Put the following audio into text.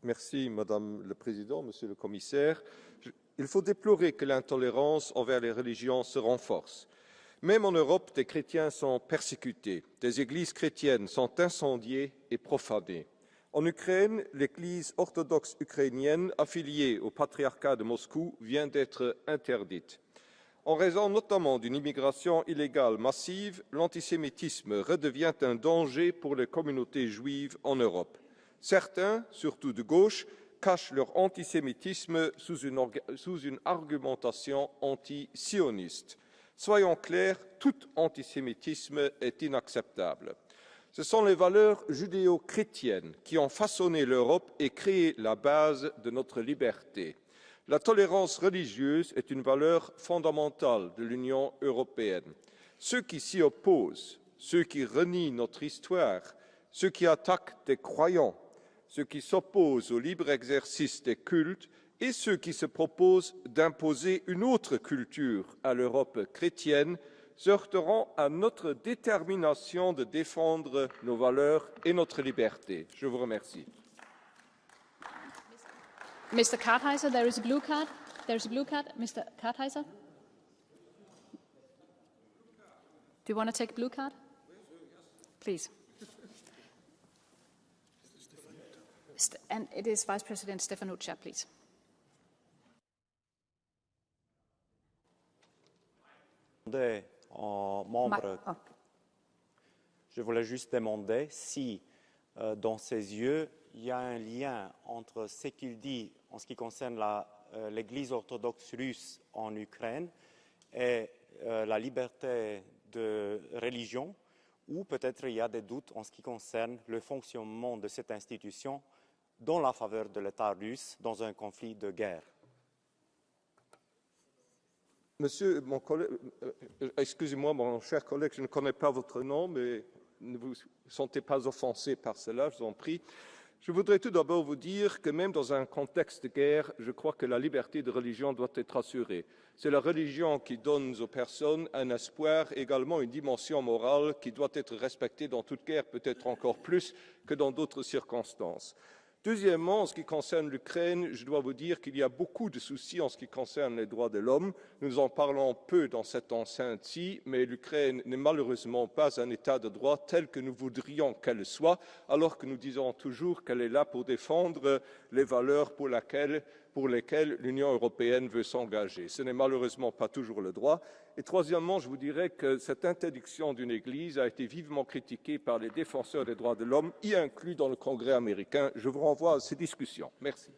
Merci, Madame le Président, Monsieur le Commissaire. Il faut déplorer que l'intolérance envers les religions se renforce. Même en Europe, des chrétiens sont persécutés, des églises chrétiennes sont incendiées et profanées. En Ukraine, l'Église orthodoxe ukrainienne affiliée au patriarcat de Moscou vient d'être interdite. En raison notamment d'une immigration illégale massive, l'antisémitisme redevient un danger pour les communautés juives en Europe. Certains, surtout de gauche, cachent leur antisémitisme sous une argumentation anti-sioniste. Soyons clairs, tout antisémitisme est inacceptable. Ce sont les valeurs judéo-chrétiennes qui ont façonné l'Europe et créé la base de notre liberté. La tolérance religieuse est une valeur fondamentale de l'Union européenne. Ceux qui s'y opposent, ceux qui renient notre histoire, ceux qui attaquent des croyants, ceux qui s'opposent au libre exercice des cultes et ceux qui se proposent d'imposer une autre culture à l'Europe chrétienne se heurteront à notre détermination de défendre nos valeurs et notre liberté. Je vous remercie. Mr. Kartheiser, there is a blue card. There is a blue card. Mr. Kartheiser? Do you want to take a blue card? Please. And it is Vice President Stefanuccia, please. Je voulais juste demander si, dans ses yeux, il y a un lien entre ce qu'il dit en ce qui concerne l'Église orthodoxe russe en Ukraine et la liberté de religion, ou peut-être il y a des doutes en ce qui concerne le fonctionnement de cette institution dans la faveur de l'État russe dans un conflit de guerre. Monsieur, mon collègue, excusez-moi, mon cher collègue, je ne connais pas votre nom, mais ne vous sentez pas offensé par cela, je vous en prie. Je voudrais tout d'abord vous dire que même dans un contexte de guerre, je crois que la liberté de religion doit être assurée. C'est la religion qui donne aux personnes un espoir, également une dimension morale qui doit être respectée dans toute guerre, peut-être encore plus que dans d'autres circonstances. Deuxièmement, en ce qui concerne l'Ukraine, je dois vous dire qu'il y a beaucoup de soucis en ce qui concerne les droits de l'homme. Nous en parlons peu dans cette enceinte-ci, mais l'Ukraine n'est malheureusement pas un État de droit tel que nous voudrions qu'elle soit, alors que nous disons toujours qu'elle est là pour défendre les valeurs pour lesquelles l'Union européenne veut s'engager. Ce n'est malheureusement pas toujours le droit. Et troisièmement, je vous dirais que cette interdiction d'une Église a été vivement critiquée par les défenseurs des droits de l'homme, y inclus dans le Congrès américain. Je vous renvoie à ces discussions. Merci.